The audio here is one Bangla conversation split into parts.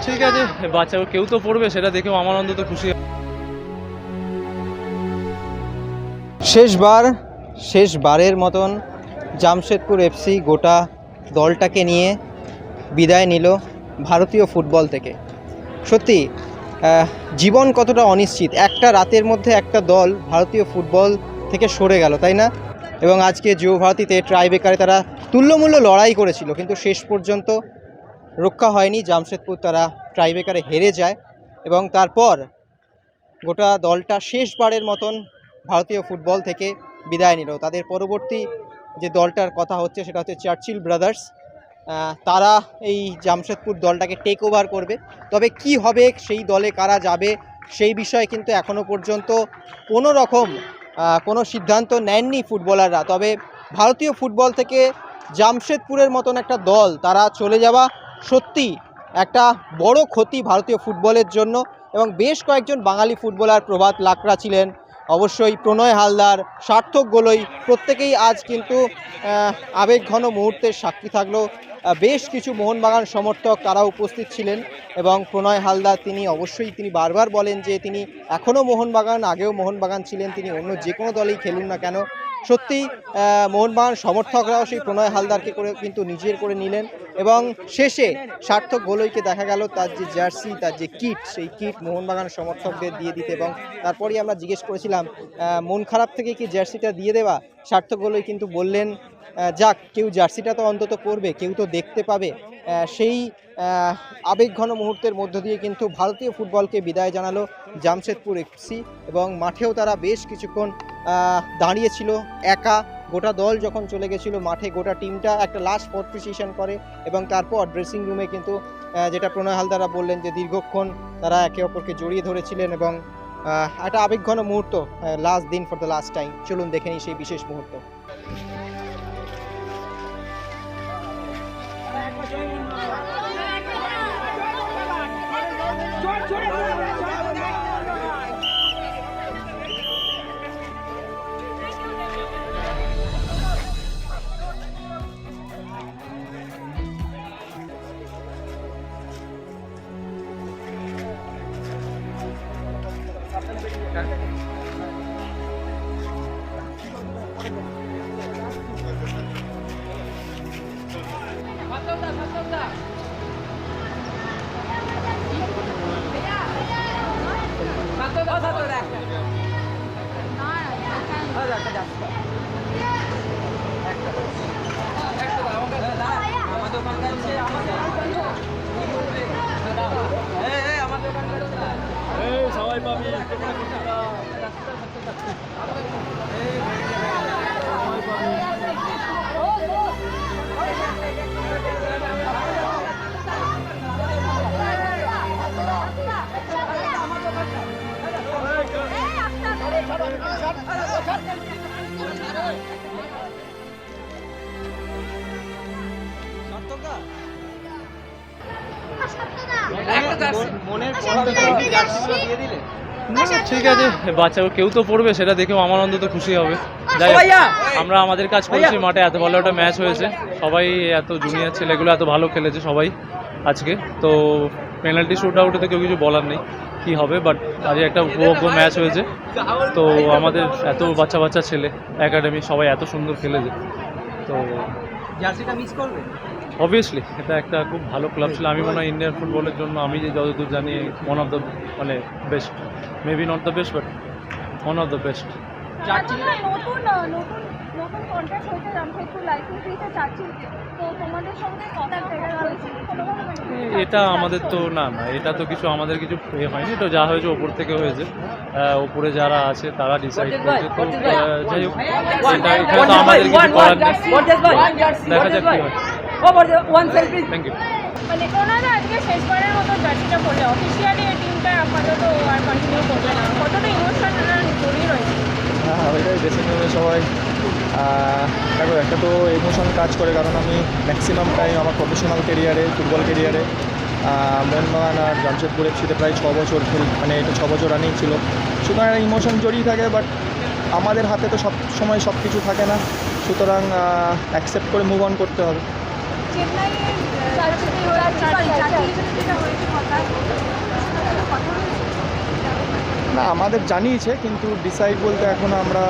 ঠিক আছে, বাচ্চা কেউ তো পড়বে, সেটা দেখেও আমার অন্তত খুশি। শেষবারের মতন জামশেদপুর এফসি গোটা দলটাকে নিয়ে বিদায় নিল ভারতীয় ফুটবল থেকে। সত্যি জীবন কতটা অনিশ্চিত, একটা রাতের মধ্যে একটা দল ভারতীয় ফুটবল থেকে সরে গেল, তাই না? এবং আজকে জিও ভারতীতে ট্রাইবেকারে তারা তুল্যমূল্য লড়াই করেছিল, কিন্তু শেষ পর্যন্ত রক্ষা হয়নি। জামশেদপুর তারা ট্রাইবেকারে হেরে যায় এবং তারপর গোটা দলটা শেষবারের মতন ভারতীয় ফুটবল থেকে বিদায় নিল। তাদের পরবর্তী যে দলটার কথা হচ্ছে সেটা হচ্ছে চার্চিল ব্রাদার্স। তারা এই জামশেদপুর দলটাকে টেক ওভার করবে। তবে কি হবে, সেই দলে কারা যাবে, সেই বিষয়ে কিন্তু এখনও পর্যন্ত কোনো রকম কোনো সিদ্ধান্ত নেননি ফুটবলাররা। তবে ভারতীয় ফুটবল থেকে জামশেদপুরের মতন একটা দল তারা চলে যাওয়া সত্যি একটা বড় ক্ষতি ভারতীয় ফুটবলের জন্য। এবং বেশ কয়েকজন বাঙালি ফুটবলার, প্রভাত লাকড়া ছিলেন, অবশ্যই প্রণয় হালদার, সার্থক গোলই, প্রত্যেকেই আজ কিন্তু আবেগঘন মুহূর্তের সাক্ষী থাকলো। বেশ কিছু মোহনবাগান সমর্থক তারা উপস্থিত ছিলেন এবং প্রণয় হালদার তিনি বারবার বলেন যে তিনি এখনও মোহনবাগান, আগেও মোহনবাগান ছিলেন, তিনি অন্য যে কোনো দলেই খেলুন না কেন। সত্যি মোহনবাগান সমর্থকরাও সেই প্রণয় হালদারকে কিন্তু নিজের করে নিলেন এবং শেষে সার্থক গোলইকে দেখা গেল তার যে জার্সি, তার যে কিট, সেই কিট মোহনবাগান সমর্থকদের দিয়ে দিতে। এবং তারপরেই আমরা জিজ্ঞেস করেছিলাম মন খারাপ থেকে কি জার্সিটা দিয়ে দেওয়া। সার্থক গোলই কিন্তু বললেন যাক, কেউ জার্সিটা তো অন্তত পরবে, কেউ তো দেখতে পাবে। সেই আবেগঘন মুহূর্তের মধ্য দিয়ে কিন্তু ভারতীয় ফুটবলকে বিদায় জানালো জামশেদপুর এফসি এবং মাঠেও তারা বেশ কিছুক্ষণ দাঁড়িয়েছিল একা। গোটা দল যখন চলে গেছিলো মাঠে, গোটা টিমটা একটা লাস্ট ফোর্থ পজিশন করে এবং তারপর ড্রেসিং রুমে কিন্তু যেটা প্রণয় হালদাররা বললেন যে দীর্ঘক্ষণ তারা একে অপরকে জড়িয়ে ধরেছিলেন এবং একটা আবেগঘন মুহূর্ত, লাস্ট দিন ফর দ্য লাস্ট টাইম। চলুন দেখে নিই সেই বিশেষ মুহূর্ত। সবাই পাবি ঠিক আছে, বাচ্চা কেউ তো পড়বে, সেটা দেখেও আমার অন্তত খুশি হবে। যাই হোক, আমরা আমাদের কাজ করছি মাঠে। এত ভালো একটা ম্যাচ হয়েছে, সবাই এত জুনিয়র ছেলেগুলো এত ভালো খেলেছে সবাই আজকে। তো পেনাল্টি শুট আউটে তো কেউ কিছু বলার নেই কী হবে, বাট আজকে একটা উপভোগ্য ম্যাচ হয়েছে। তো আমাদের এত বাচ্চা ছেলে একাডেমি সবাই এত সুন্দর খেলেছে। তো জার্সিটা মিস করবে অবভিয়াসলি, এটা একটা খুব ভালো ক্লাব ছিল। আমি মনে হয় ইন্ডিয়ান ফুটবলের জন্য আমি যে যতদূর জানি one of the best, maybe not the best but one of the best. এটা আমাদের তো না, এটা তো কিছু আমাদের কিছু হয়নি, তো যা হয়েছে ওপর থেকে হয়েছে। ওপরে যারা আছে তারা ডিসাইড করছে। তো যাই হোক, এটা তো আমাদের কিছু করার নেই, দেখা যাক কী হয়। Thank you. মানে ওনারা আজকে শেষবারের মতো জার্সিটা পড়লে অফিসিয়ালি এই টিমটা আপাতত আর কন্টিনিউ করবে না, কতটা ইমোশনাল জড়িয়ে রয়েছে। হ্যাঁ, ওইটাই ড্রেসিং রুমে সবাই দেখো, একটা তো ইমোশন কাজ করে, কারণ আমি ম্যাক্সিমাম টাইম আমার প্রফেশনাল কেরিয়ারে, ফুটবল কেরিয়ারে মোহনবাগান আর জামশেদপুর এফসিতে প্রায় 6 বছর মানে এটা 6 বছর রানিং ছিল। সুতরাং একটা ইমোশন জড়িয়ে থাকে, বাট আমাদের হাতে তো সব সময় সব কিছু থাকে না, সুতরাং অ্যাকসেপ্ট করে মুভ অন করতে হবে। না, আমাদের জানিয়েছে, কিন্তু ডিসাইড বলতে এখন আমরা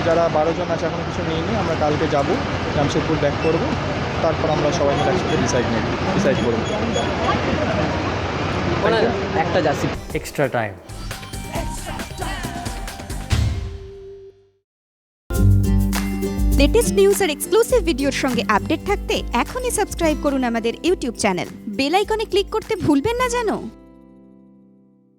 যারা 12 জন আছে এখনও কিছু নিইনি। আমরা কালকে যাব, জামশেদপুর ব্যাক করব, তারপর আমরা সবাই মিলে একসাথে ডিসাইড করব। একটা jersey extra time. Latest news আর এক্সক্লুসিভ ভিডিওর সঙ্গে আপডেট থাকতে এখনই সাবস্ক্রাইব করুন আমাদের ইউটিউব চ্যানেল। বেল আইকনে ক্লিক করতে ভুলবেন না যেন।